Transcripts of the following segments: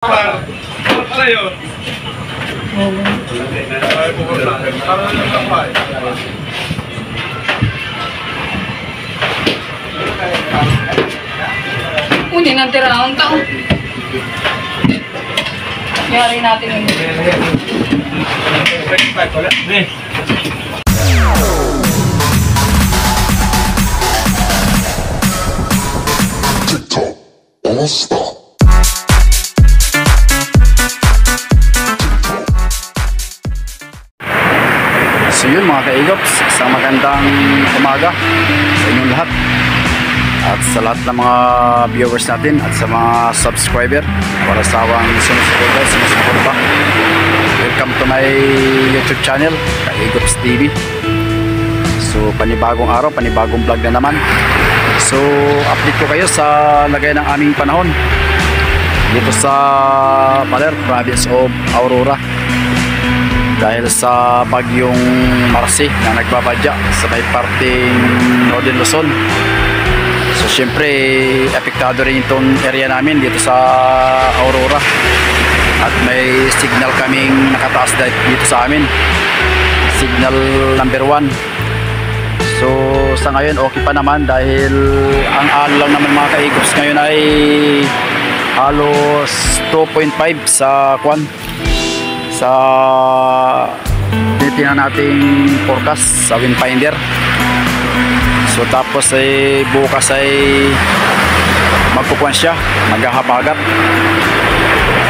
Ano yun? Hindi nang tirahan tao. Yari natin yun. TikTok, all stop. So yun mga kaigops, isang magandang umaga sa inyong lahat at sa lahat ng mga viewers natin at sa mga subscriber para sa awang sumusuporta. Welcome to my YouTube channel, Kaigops TV. So panibagong araw, panibagong vlog na naman. So update ko kayo sa lagay ng aming panahon dito sa Baler, province of Aurora, dahil sa bagyong Marcy na nagbabadya sa may parting Northern Luzon. So syempre apektado rin itong area namin dito sa Aurora at may signal kaming nakataas dito sa amin, signal number 1. So sa ngayon okay pa naman dahil ang alo lang naman mga kaigops ngayon ay halos 2.5 sa kwan sa tinitingnan nating forecast sa Windfinder. So tapos ay bukas ay magkukuan siya, maghahabagat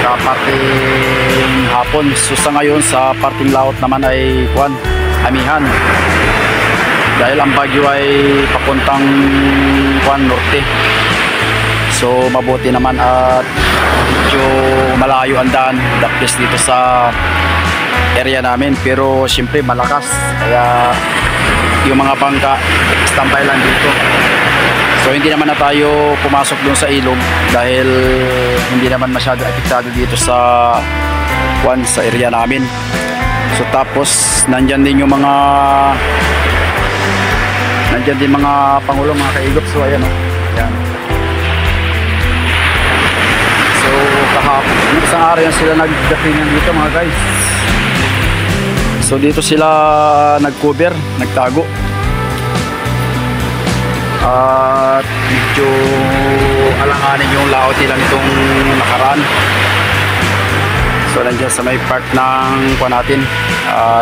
sa parting hapon. So sa ngayon sa parting laot naman ay kuan, amihan, dahil ang bagyo ay papuntang kuan norte. So mabuti naman at medyo malayo ang daan, the place dito sa area namin, pero syempre malakas, kaya yung mga bangka standby lang dito. So hindi naman na tayo pumasok doon sa ilog dahil hindi naman masyado apektado dito sa sa area namin. So tapos nandyan din mga pangulo mga kaigop. So ayan o, ayan. So kahapon, isang araw yan sila nagdatingan dito mga guys. So dito sila nag-cover, nagtago. At medyo alanganin yung laot nila nitong nakaraan. So nandiyan sa may part ng kuha natin,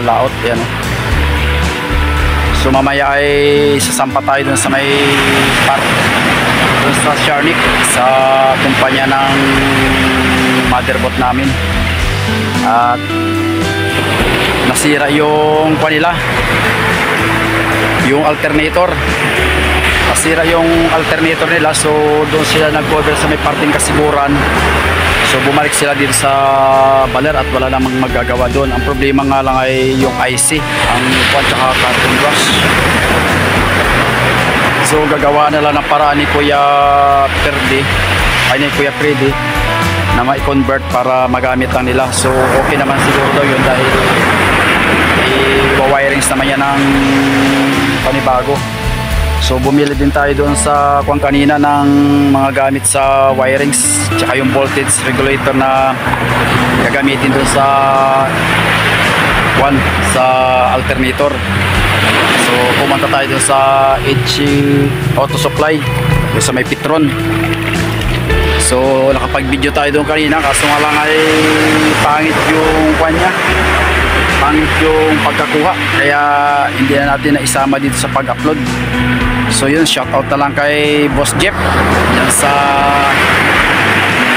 laot, yan. So mamaya ay sasampa tayo dun sa may part dun sa Sharnik, sa kumpanya ng motherboard namin. At nasira yung kanila, yung alternator. Nasira yung alternator nila, so doon sila nag-cover sa may parting kasiguran. So bumalik sila dito sa Baler at wala namang magagawa doon. Ang problema nga lang ay yung IC, ang tsaka carton brush. So gagawa nila ng paraan ni Kuya Freddy na ma-convert para magamit lang nila. So okay naman siguro daw yun dahil i-wirings naman yan ng panibago. So bumili din tayo doon sa kuwan kanina ng mga gamit sa wirings, tsaka yung voltage regulator na gagamitin doon sa alternator. So pumunta tayo doon sa HC Auto Supply doon sa may Petron. So nakapag-video tayo doon kanina, kaso nga lang ay pangit yung kuwan niya, pangit yung pagkakuha, kaya hindi na natin na isama dito sa pag-upload. So yun, shoutout na lang kay Boss Jeff yan sa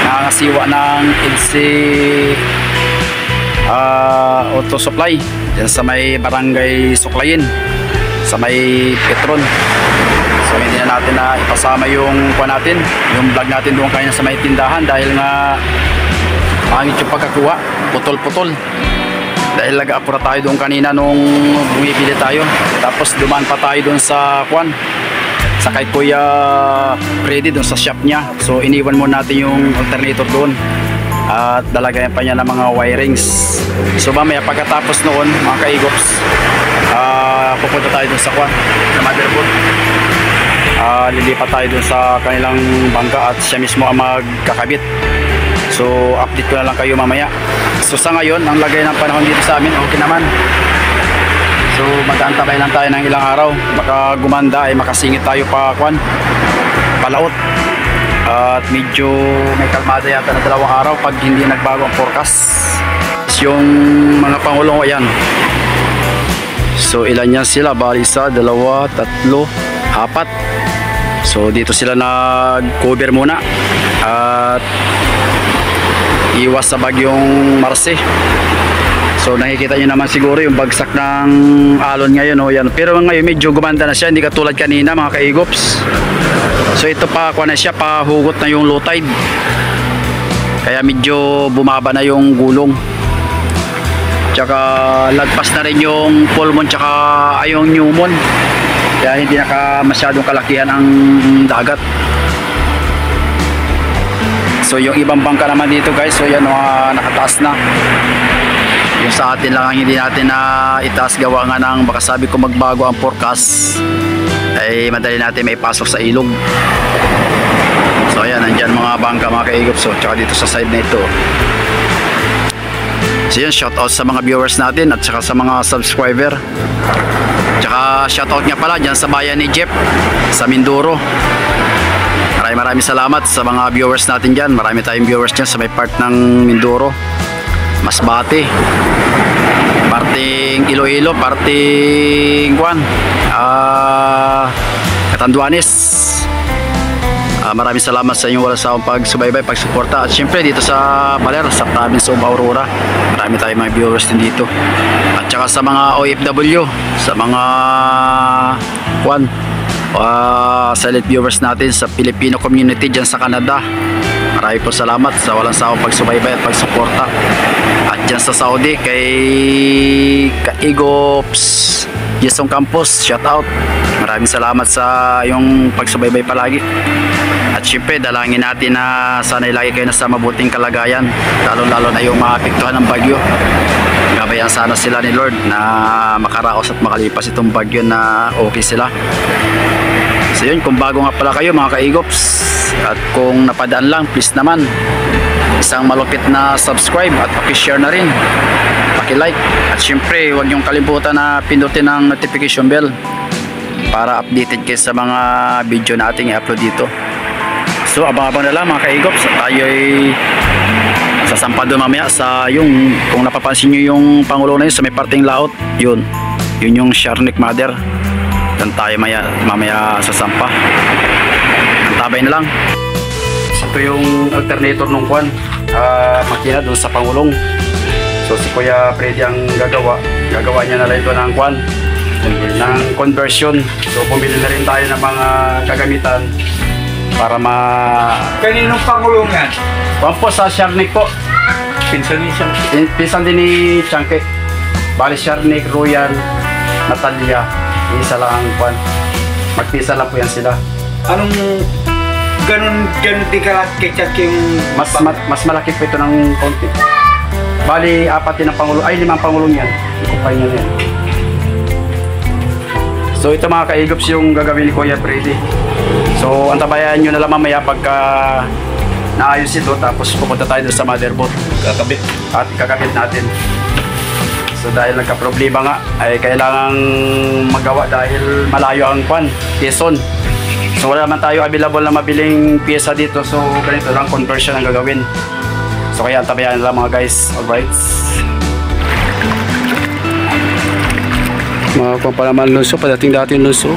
nakangasiwa ng HC Auto Supply yan sa may barangay Suklayin, sa may Petron. So hindi na natin na ipasama yung kuha natin, yung vlog natin doon kanya sa may tindahan dahil nga pangit yung pagkakuha, putol-putol. Dahil nag-apura tayo doon kanina nung bumibili tayo. Tapos dumaan pa tayo doon sa kwan, sa kay Kuya Freddy doon sa shop niya. So iniwan muna natin yung alternator doon at dalagayan pa niya ng mga wirings. So mamaya pagkatapos noon mga kaigops, pupunta tayo doon sa kwan, sa motherboard. Lilipat tayo doon sa kanilang bangka at siya mismo ang magkakabit. So update ko na lang kayo mamaya. So sa ngayon, ang lagay ng panahon dito sa amin, okay naman. So mag-aantabay lang tayo ng ilang araw. Baka gumanda ay makasingit tayo palaot. At medyo may kalmada yata na 2 araw pag hindi nagbago ang forecast. Yung mga pangulong, ayan. So ilan yan sila? Bali 1, 2, 3, 4. So dito sila nag-cover muna at iwas sa bagyong Marce. So nakikita nyo naman siguro yung bagsak ng alon ngayon, oh, yan. Pero ngayon medyo gumanda na siya, hindi katulad kanina mga kaigops. So ito pa na siya, pahugot na yung low tide. Kaya medyo bumaba na yung gulong. Tsaka lagpas na rin yung full moon tsaka yung new moon. Kaya hindi masyadong kalakihan ang dagat. So yung ibang bangka naman dito guys, so yan nakataas na. Yung sa atin lang ang hindi natin na itaas gawa nga ng baka sabi ko magbago ang forecast ay madali natin may pasok sa ilog. So ayan, nandyan mga bangka mga kaigop. So tsaka dito sa side na ito. So yun, shout out sa mga viewers natin at saka sa mga subscriber. Tsaka shout out nga pala dyan sa bayan ni Jeff sa Mindoro. Maraming salamat sa mga viewers natin dyan. Marami tayong viewers dyan sa may part ng Mindoro, Masbate, parting Iloilo, parting Catanduanes. Maraming salamat sa inyong walang sawang pagsubaybay, pagsuporta. At syempre dito sa Baler, sa province of Aurora, marami tayong mga viewers din dito. At saka sa mga OFW, sa mga silent viewers natin sa Filipino community dyan sa Canada, marami po salamat sa walang sawang pagsubaybay at pagsuporta. At dyan sa Saudi kay Kaigops Jason Campos, shout out. Maraming salamat sa yung pagsubaybay palagi. At syempre dalangin natin na sana'y lagi kayo nasa mabuting kalagayan, lalo na yung maapektuhan ng bagyo. Gabayan sana sila ni Lord na makaraos at makalipas itong bagyo na okay sila. So yun, kung bago nga pala kayo mga kaigops at kung napadaan lang, please naman isang malupit na subscribe at paki-share na rin, paki-like. At syempre huwag niyong kalimutan na pindutin ang notification bell para updated kayo sa mga video nating i-upload dito. So abang-abang na lang mga kaigops, tayo ay sasampa doon mamaya sa yung, kung napapansin nyo yung pangulo na yun sa may parting laot, yun yung Sharnik Mother. Doon tayo mamaya sasampa. Antabay na lang. Ito yung alternator nung makina doon sa pangulong. So si Kuya Freddy ang gagawa niya na lang ito ng ng conversion. So bumili na rin tayo ng mga kagamitan para Kaninong pangulong yan? po sa Sharnik po. Pinsan niya. Pinsan din ni Changke. Bali Sharnik, Royal, Natalia, isa lang ang magpisa lang po yan sila. Anong ganun di ka ketchup yung Mas malaki po ito ng konti. Bali 4 din ang pangulo, ay 5 pangulong yan. Ikupay nyo yan. So ito mga kaigops yung gagawin ni Kuya Freddy. So antabayan nyo na lang mamaya pagka naayos ito, tapos pupunta tayo doon sa motherboard. kakabit. At kakabit natin. So dahil nagka-problema nga ay kailangang magawa dahil malayo ang Quezon. So wala naman tayo available na mabiling pyesa dito. So ganito lang, conversion ang gagawin. So kaya antabayan lang mga guys. Alright. Mga kung pa naman lunso, padating dati lunso.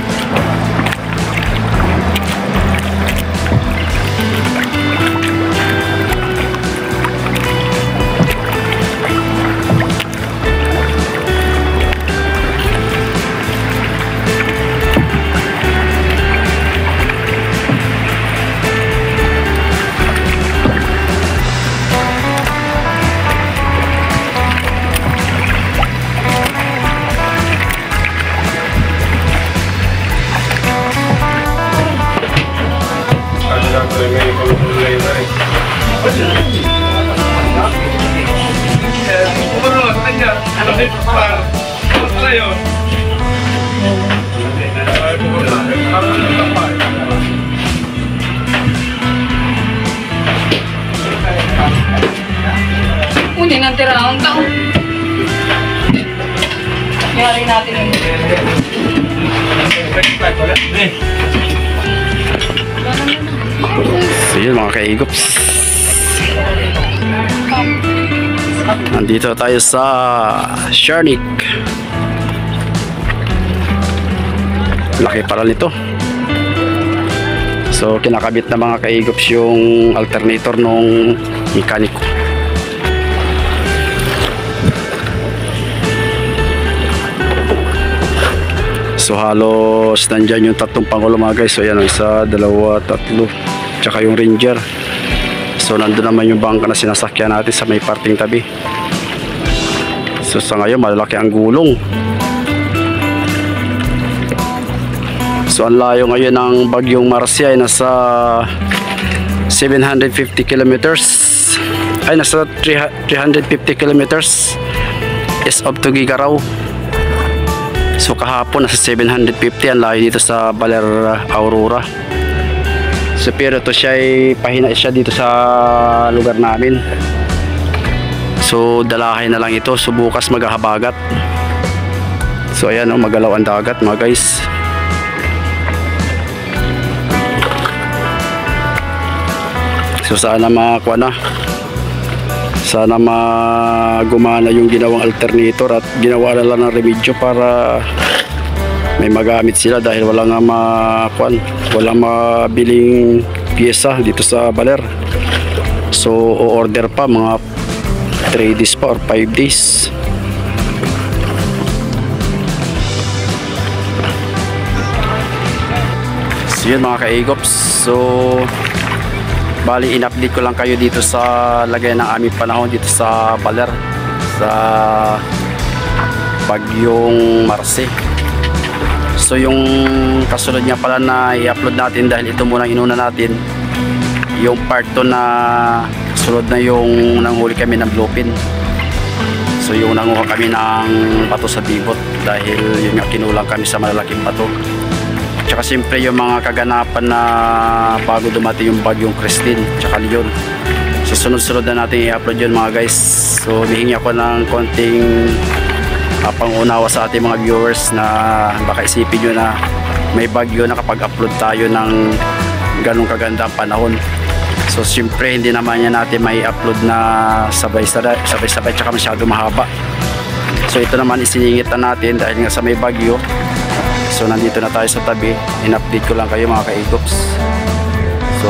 Hindi nang tirahang taon. Yari natin yun. So yun mga kaigops, nandito tayo sa Sharnik. Laki pala nito. So kinakabit na mga kaigops yung alternator nung mekaniko. So halos nandyan yung tatlong pangulo mga guys. So yan, isa, dalawa, tatlo, tsaka yung Ranger. So nandun naman yung bangka na sinasakyan natin sa may parting tabi. So sa ngayon malalaki ang gulong. So ang layo ngayon ng Bagyong Marcia ay nasa 750 kilometers. Ay nasa 350 kilometers is up to Gigaraw. So kahapon nasa 750 ang layo dito sa Baler Aurora. So pero to siya ay pahina siya dito sa lugar namin. So dalahin na lang ito. So bukas maghahabagat. So ayan o, magalaw ang dagat mga guys. So sana makakuha na. Sana magumana yung ginawang alternator at ginawa na lang ng remedyo para may magamit sila dahil wala nga walang mabiling pyesa dito sa Baler. So o-order pa mga 3 days pa or 5 days. So yun mga kaigops, so bali in-update ko lang kayo dito sa lagay ng aming panahon dito sa Baler sa Bagyong Marcia. So yung kasunod niya pala na i-upload natin dahil ito muna inuna natin yung part 2 na kasunod na yung nanghuli kami ng bluefin. So yung nanguha kami ng bato sa bibot dahil yun nga kinulang kami sa malalaking bato. Tsaka siyempre yung mga kaganapan na bago dumating yung Bagyong Christine tsaka Leon. So sunod-sunod na natin i-upload yun mga guys. So hihingi ako ng konting pangunawa sa ating mga viewers na baka isipin nyo na may bagyo na kapag upload tayo ng ganong kagandang panahon. So siyempre hindi naman yan natin may upload na sabay-sabay tsaka masyado mahaba. So ito naman isiningit na natin dahil nga sa may bagyo. So nandito na tayo sa tabi. In-update ko lang kayo mga kaigops. So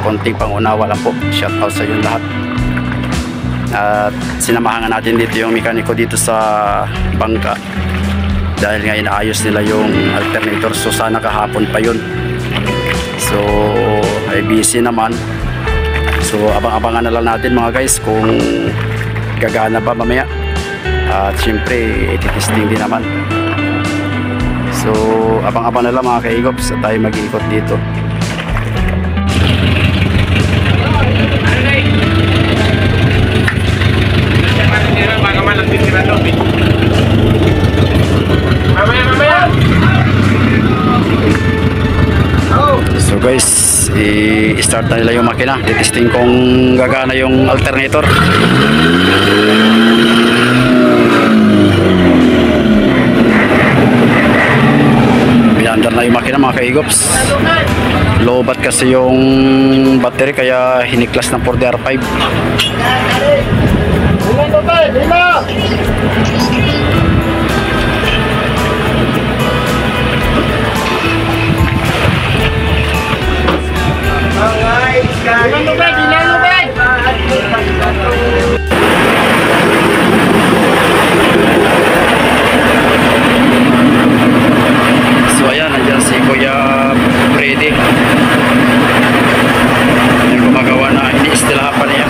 konting pangunawa lang po. Shout out sa inyong lahat. At sinamahan natin dito yung mekaniko dito sa bangka dahil nga inaayos nila yung alternator. So sana kahapon pa yun. So ay busy naman. So abang-abangan na lang natin mga guys kung gagana ba mamaya. At syempre ititesting din naman. So abang-abang na lang mga kaigops at tayo mag-iikot dito. So guys, i-start na nila yung makina. Titesting kung gagana yung alternator. Pinandar na yung makina mga kaigops. Lobat kasi yung battery kaya hiniklas ng 4DR5. So ayan, nandiyan si Kuya Freddy. Yung gumagawa na, ini-istilahan pa niya.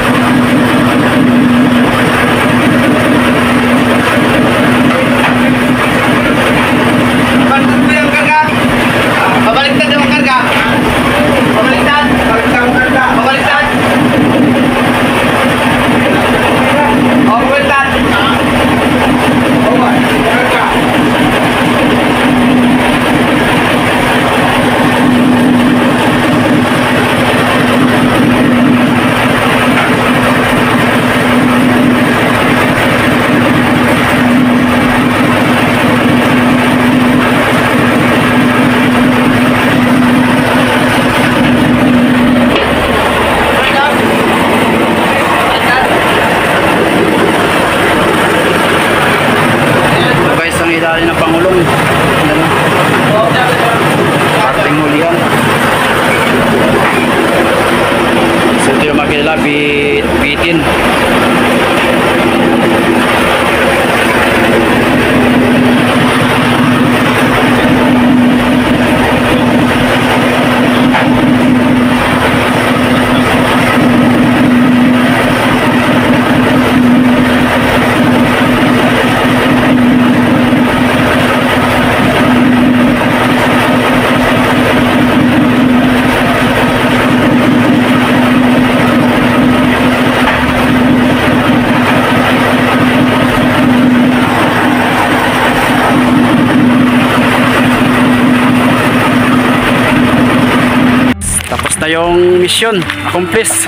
yung mission. Accomplish.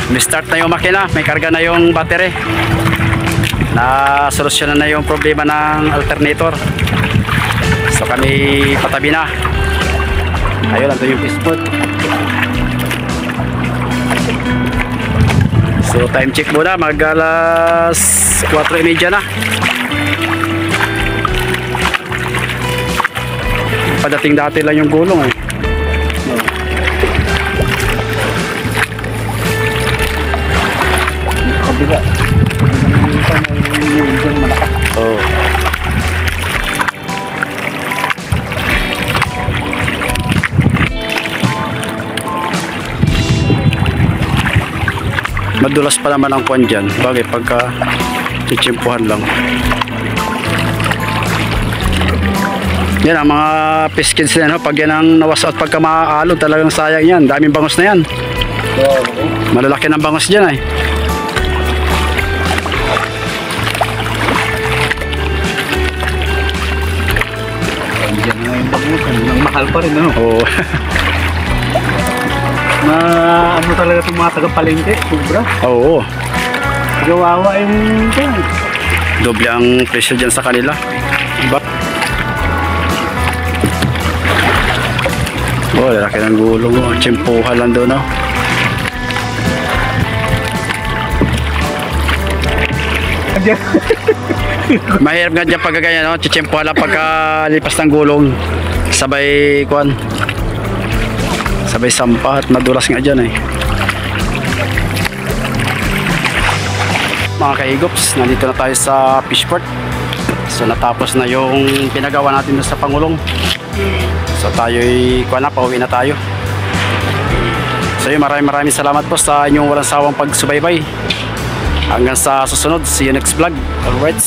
May start na yung makina. May karga na yung battery. Na solusyonan na yung problema ng alternator. So kami patabi na. Ayun, ito yung piston. So time check muna. Mag alas 4:30 na. Padating dati lang yung gulong eh. Kabiga. Oh. Madulas pa naman ang kwan dyan. Bagay pagka titsimpuhan lang. Yan ang mga piskins na pag yan ang nawas at pagka maaalog talagang sayang yan. Daming bangos na yan. Malalaki ng bangos dyan ay. Diyan na yung bagusan. Nang mahal pa rin, ano? Oo. Na ano talaga itong mga taga-palengke, sobra. Oo. Gawawa yung ito. Doble ang presyo dyan sa kanila. Diba? Oh, lalaki ng gulong. Oh. Tsimpuhan lang doon. Oh. Mahirap nga dyan pagkaganyan. No? Tsimpuhan lang pagkalipas ng gulong. Sabay kuan. Sabay sampah at madulas nga dyan eh. Mga kaigops, nandito na tayo sa fishport. So natapos na yung pinagawa natin sa Pangulong. So tayo'y kuha na, pauwi na tayo. So yun, maraming salamat po sa inyong walang sawang pagsubaybay. Hanggang sa susunod, see you next vlog. Alright.